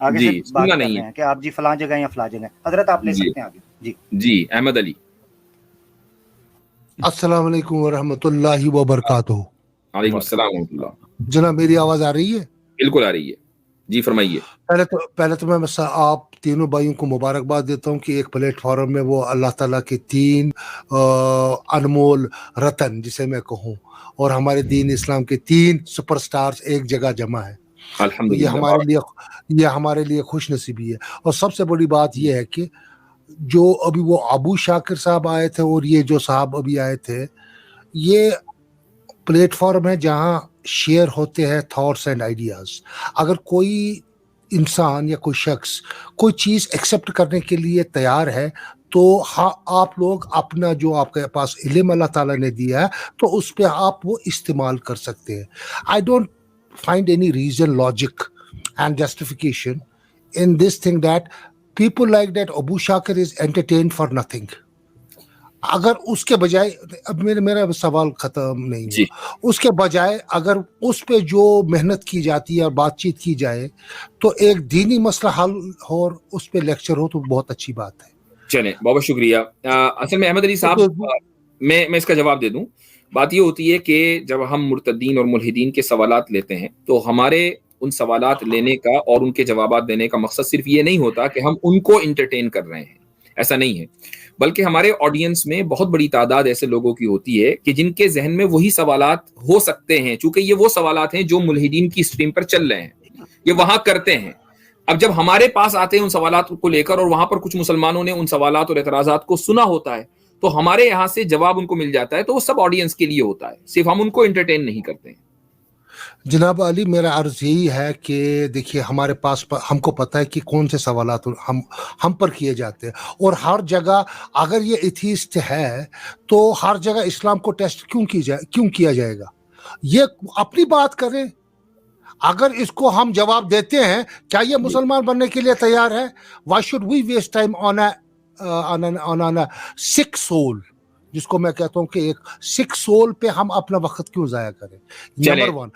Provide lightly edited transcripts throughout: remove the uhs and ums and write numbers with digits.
آگے سے بات کر رہے ہیں کہ آپ جی فلاں جگہ یا فلاں جگہ. حضرت آپ لے سکتے ہیں آگے. جی احمد علی. السلام علیکم ورحمۃ اللہ وبرکاتہ. وعلیکم السلام ورحمۃ اللہ. جناب میری آواز آ رہی ہے؟ بالکل آ رہی ہے جی, فرمائیے. پہلے تو میں آپ تینوں بھائیوں کو مبارکباد دیتا ہوں کہ ایک پلیٹ فارم میں وہ اللہ تعالیٰ کے 3 انمول رتن جسے میں کہوں, اور ہمارے دین اسلام کے 3 سپر سٹارز ایک جگہ جمع ہے. یہ ہمارے لیے خوش نصیبی ہے. اور سب سے بڑی بات یہ ہے کہ جو ابھی وہ ابو شاکر صاحب آئے تھے اور یہ جو صاحب ابھی آئے تھے, یہ پلیٹ فارم ہے جہاں شیئر ہوتے ہیں تھاٹس اینڈ آئیڈیاز. اگر کوئی انسان یا کوئی شخص کوئی چیز ایکسیپٹ کرنے کے لیے تیار ہے تو آپ لوگ اپنا جو آپ کے پاس علم اللہ تعالیٰ نے دیا ہے تو اس پہ آپ وہ استعمال کر سکتے ہیں. I don't find any reason, logic and justification in this thing that people like that Abu Shakir is entertained for nothing. اگر اس کے بجائے, اب میرا سوال ختم نہیں ہے, اس کے بجائے اگر اس پہ جو محنت کی جاتی ہے اور بات چیت کی جائے تو ایک دینی مسئلہ حل ہو اور اس پہ لیکچر ہو تو بہت اچھی بات ہے. چلیں بہت شکریہ. اصل میں احمد علی صاحب میں اس کا جواب دے دوں. بات یہ ہوتی ہے کہ جب ہم مرتدین اور ملحدین کے سوالات لیتے ہیں تو ہمارے ان سوالات لینے کا اور ان کے جوابات دینے کا مقصد صرف یہ نہیں ہوتا کہ ہم ان کو انٹرٹین کر رہے ہیں, ایسا نہیں ہے, بلکہ ہمارے آڈینس میں بہت بڑی تعداد ایسے لوگوں کی ہوتی ہے کہ جن کے ذہن میں وہی سوالات ہو سکتے ہیں, چونکہ یہ وہ سوالات ہیں جو ملحدین کی اسٹریم پر چل رہے ہیں, یہ وہاں کرتے ہیں. اب جب ہمارے پاس آتے ہیں ان سوالات کو لے کر اور وہاں پر کچھ مسلمانوں نے ان سوالات اور اعتراضات کو سنا ہوتا ہے تو ہمارے یہاں سے جواب ان کو مل جاتا ہے, تو وہ سب آڈینس کے لیے ہوتا ہے, صرف ہم ان کو انٹرٹین نہیں کرتے ہیں. جناب علی میرا عرض یہی ہے کہ دیکھیے ہمارے پاس ہم کو پتہ ہے کہ کون سے سوالات ہم پر کیے جاتے ہیں, اور ہر جگہ اگر یہ ایتھیسٹ ہے تو ہر جگہ اسلام کو ٹیسٹ کیوں کیا جائے گا؟ یہ اپنی بات کریں. اگر اس کو ہم جواب دیتے ہیں کیا یہ مسلمان بننے کے لیے تیار ہے؟ Why should we waste time on Sikh soul, جس کو میں کہتا ہوں کہ ایک سکھ سول پہ ہم اپنا وقت کیوں ضائع کریں؟ نمبر 1.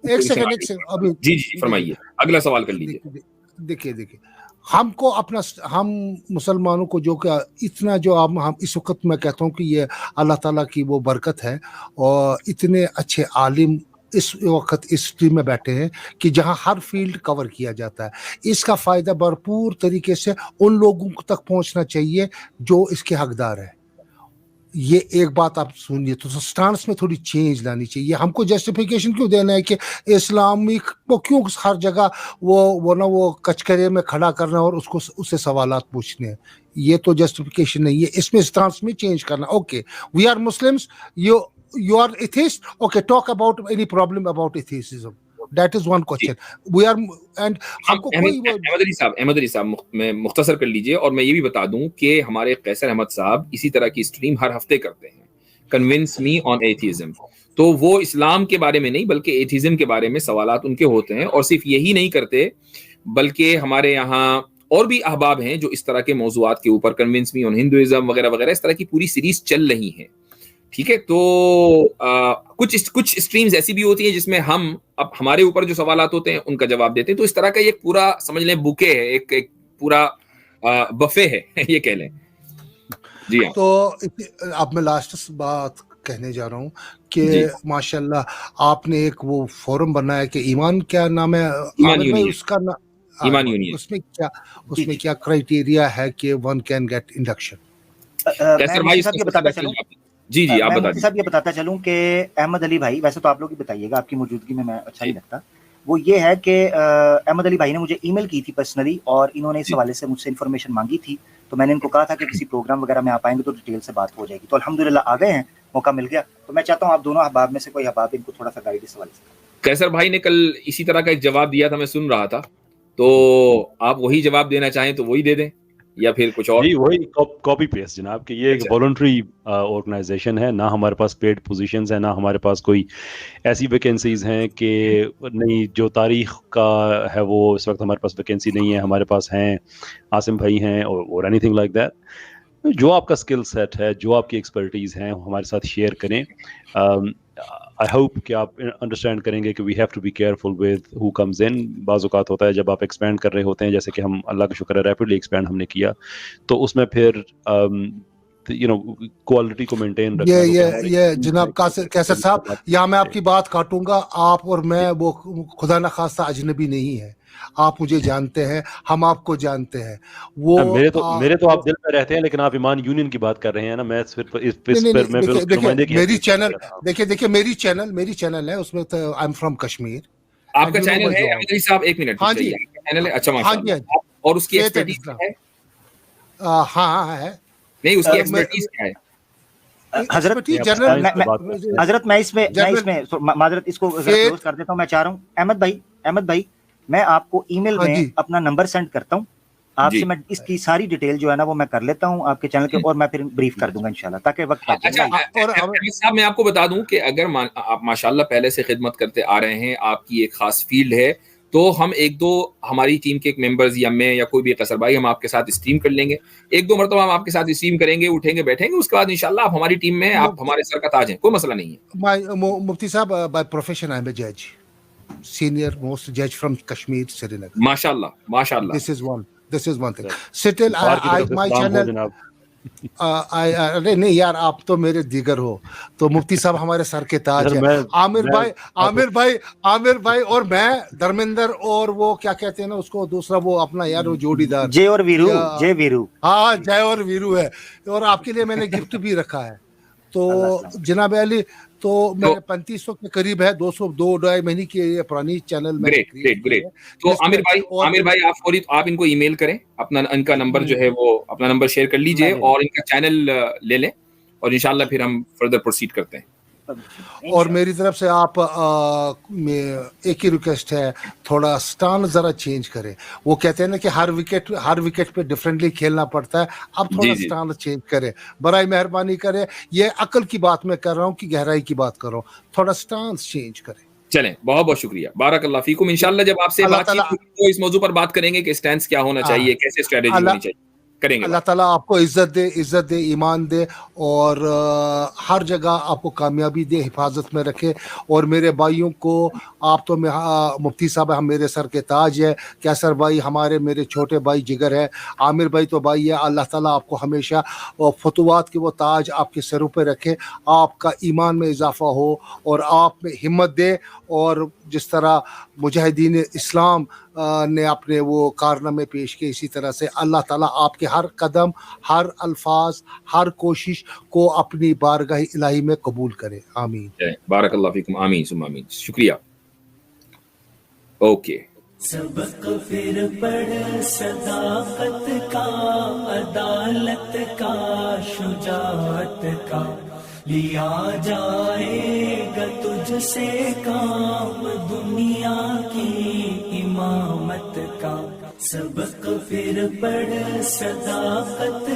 ایک سیکنڈ ابھی جی فرمائیے, اگلا سوال کر لیجیے. دیکھیے ہم کو اپنا, ہم مسلمانوں کو جو کہ اتنا جو ہم اس وقت میں کہتا ہوں کہ یہ اللہ تعالیٰ کی وہ برکت ہے, اور اتنے اچھے عالم اس وقت اس ٹیم میں بیٹھے ہیں کہ جہاں ہر فیلڈ کور کیا جاتا ہے. اس کا فائدہ بھرپور طریقے سے ان لوگوں تک پہنچنا چاہیے جو اس کے حقدار ہیں. یہ ایک بات آپ سنیے, تو سٹانس میں تھوڑی چینج لانی چاہیے. ہم کو جسٹیفیکیشن کیوں دینا ہے کہ اسلامک کو کیوں ہر جگہ وہ کچکرے میں کھڑا کرنا اور اس سے سوالات پوچھنے ہیں؟ یہ تو جسٹیفیکیشن نہیں ہے, اس میں سٹانس میں چینج کرنا. Okay we are Muslims, you are atheist, okay, talk about any problem about atheism. That is one question. We are and ہم کو کوئی احمد علی صاحب میں مختصر کر لیجئے, اور میں یہ بھی بتا دوں کہ ہمارے قیصر احمد صاحب اسی طرح کی اسٹریم ہر ہفتے کرتے ہیں, کنونس می آن ایتھیزم. تو وہ اسلام کے بارے میں نہیں بلکہ ایتھیزم کے بارے میں سوالات ان کے ہوتے ہیں, اور صرف یہی نہیں کرتے بلکہ ہمارے یہاں اور بھی احباب ہیں جو اس طرح کے موضوعات کے اوپر, کنونس می آن ہندوازم وغیرہ وغیرہ, اس طرح کی پوری سیریز چل رہی ہیں. ٹھیک ہے, تو کچھ اسٹریمز ایسی بھی ہوتی ہیں جس میں ہم اب ہمارے اوپر جو سوالات ہوتے ہیں ان کا جواب دیتے ہیں. تو اس طرح کا ایک پورا سمجھ لیں بوکے ہے, ایک پورا بفے ہے یہ کہہ لیں. جی ہاں, تو اب میں لاسٹ بات کہنے جا رہا ہوں کہ ماشاءاللہ آپ نے ایک وہ فورم بنایا کہ ایمان, کیا نام ہے اس کا ایمان یونین, اس میں کیا کرائٹیریا ہے کہ ون کین گیٹ انڈکشن؟ جی آپ بتا دیجیے. یہ بتاتا چلوں کہ احمد علی بھائی, ویسے تو آپ لوگ ہی بتائیے گا, آپ کی موجودگی میں اچھا نہیں لگتا, وہ یہ ہے کہ احمد علی بھائی نے مجھے ای میل کی تھی پرسنلی, اور انہوں نے اس حوالے سے مجھ سے انفارمیشن مانگی تھی, تو میں نے ان کو کہا تھا کہ کسی پروگرام وغیرہ میں آپ آئیں گے تو ڈیٹیل سے بات ہو جائے گی. تو الحمدللہ آ گئے ہیں, موقع مل گیا, تو میں چاہتا ہوں آپ دونوں احباب میں سے کوئی احباب ان کو تھوڑا سا گائیڈ اس حوالے سے. قیصر بھائی نے کل اسی طرح کا ایک جواب دیا تھا, میں سن رہا تھا, تو آپ وہی جواب دینا چاہیں تو وہی دے دیں یا پھر کچھ اور؟ جی وہی کاپی پیسٹ جناب, کہ یہ ایک والنٹری آرگنائزیشن ہے, نہ ہمارے پاس پیڈ پوزیشنز ہیں, نہ ہمارے پاس کوئی ایسی ویکینسیز ہیں کہ نہیں, جو تاریخ کا ہے وہ اس وقت ہمارے پاس ویکینسی نہیں ہے. ہمارے پاس ہیں عاصم بھائی ہیں اور اینی تھنگ لائک دیٹ. جو آپ کا اسکل سیٹ ہے, جو آپ کی ایکسپرٹیز ہیں, ہمارے ساتھ شیئر کریں. آئی ہوپ کہ آپ انڈرسٹینڈ کریں گے کہ we have to be careful with who comes in. بعض اوقات ہوتا ہے جب آپ ایکسپینڈ کر رہے ہوتے ہیں, جیسے کہ ہم اللہ کا شکر ہے ریپڈلی ایکسپینڈ ہم نے کیا, تو اس میں پھر کوالٹی کو مینٹین رکھنا. یہ جناب کیسر صاحب, یہاں میں آپ کی بات کاٹوں گا. آپ اور میں وہ خدا نخواستہ اجنبی نہیں ہے, آپ مجھے جانتے ہیں, ہم آپ کو جانتے ہیں. وہ میرے تو آپ دل میں رہتے ہیں, لیکن آپ ایمان یونین کی بات کر رہے ہیں نا. میں میری چینل دیکھیں میری چینل ہے, اس میں آئی ایم فرام کشمیر. آپ کا چینل ہے علی صاحب؟ ایک منٹ. ہاں جی چینل ہے. اچھا ماشاءاللہ. اور اس کی ایکسپرٹیز ہے؟ ہاں ہے. نہیں, اس کی ایکسپرٹیز کیا ہے حضرت؟ میں اس میں معذرت اس کو کلوز کر دیتا ہوں. میں چاہ رہا ہوں احمد بھائی میں آپ کو ای میل میں اپنا نمبر سینڈ کرتا ہوں آپ سے. میں اس کی ساری ڈیٹیل جو ہے نا وہ میں کر لیتا ہوں آپ کے چینل کے, اور میں پھر بریف کر دوں گا انشاءاللہ, تاکہ وقت. اچھا صاحب, میں آپ کو بتا دوں کہ اگر آپ ماشاءاللہ پہلے سے خدمت کرتے آ رہے ہیں, آپ کی ایک خاص فیلڈ ہے, تو ہم ایک دو ہماری ٹیم کے ایک ممبرز یا میں یا کوئی بھی قصر بھائی ہم آپ کے ساتھ اسٹریم کر لیں گے. ایک دو مرتبہ ہم آپ کے ساتھ اسٹریم کریں گے, اٹھیں گے بیٹھیں گے, اس کے بعد انشاءاللہ آپ ہماری ٹیم میں, آپ ہمارے سر کا تاج ہیں, کوئی مسئلہ نہیں ہے. مفتی صاحب, بائی پروفیشن آئی ایم اے جج, سینئر موسٹ جج فرام کشمیر, سری نگر. ماشاءاللہ ماشاءاللہ. This is one thing. Still, my channel. ارے نہیں یار, آپ تو میرے دیگر ہو, تو مفتی صاحب ہمارے سر کے تاج ہے. عامر بھائی اور میں, دھرمیندر اور وہ کیا کہتے ہیں نا اس کو, دوسرا وہ اپنا یار وہ جوڑی دار, جے اور ویرو. ہاں جے اور ویرو ہے, اور آپ کے لیے میں نے گفٹ بھی رکھا ہے. تو جناب علی, تو میرے 3500 کے قریب ہے, 2.5 مہینے کی یہ پرانی چینل میں. گریٹ. تو عامر بھائی آپ ان کو ای میل کریں, اپنا ان کا نمبر جو ہے وہ اپنا نمبر شیئر کر لیجئے, اور ان کا چینل لے لیں, اور انشاءاللہ پھر ہم فردر پروسیڈ کرتے ہیں. اور میری طرف سے آپ ایک ہی ریکویسٹ ہے, تھوڑا سٹان ذرا چینج کریں. وہ کہتے ہیں نا کہ ہر وکٹ پہ ڈفرینٹلی کھیلنا پڑتا ہے, اب تھوڑا سٹان چینج کریں, برائے مہربانی کریں. یہ عقل کی بات میں کر رہا ہوں کہ گہرائی کی بات کر رہا ہوں, تھوڑا سٹان چینج کریں. چلیں, بہت بہت شکریہ, بارک اللہ فیکم. انشاءاللہ جب آپ سے بات چیت ہوگی تو اس موضوع پر بات کریں گے کہ سٹینس کیا ہونا چاہیے, کیسے اسٹریٹجی ہونی چاہیے, کریں گے. اللہ تعالیٰ آپ کو عزت دے, ایمان دے, اور ہر جگہ آپ کو کامیابی دے, حفاظت میں رکھے. اور میرے بھائیوں کو, آپ تو مفتی صاحب ہم میرے سر کے تاج ہے, کیسر بھائی میرے چھوٹے بھائی جگر ہے, عامر بھائی تو بھائی ہے. اللہ تعالیٰ آپ کو ہمیشہ فتوحات کے وہ تاج آپ کے سروں پہ رکھے, آپ کا ایمان میں اضافہ ہو, اور آپ میں ہمت دے. اور جس طرح مجاہدین اسلام نے اپنے وہ کارنامے پیش کیے, اسی طرح سے اللہ تعالیٰ آپ کے ہر قدم, ہر الفاظ, ہر کوشش کو اپنی بارگاہ الہی میں قبول کرے. آمین. بارک اللہ فیکم. آمین ثم آمین. شکریہ. اوکے. سبق پھر پڑھ صداقت کا, عدالت کا, شجاعت کا, لیا جائے گا تجھ سے کام دنیا کی امامت کا. سبق پھر پڑھ صداقت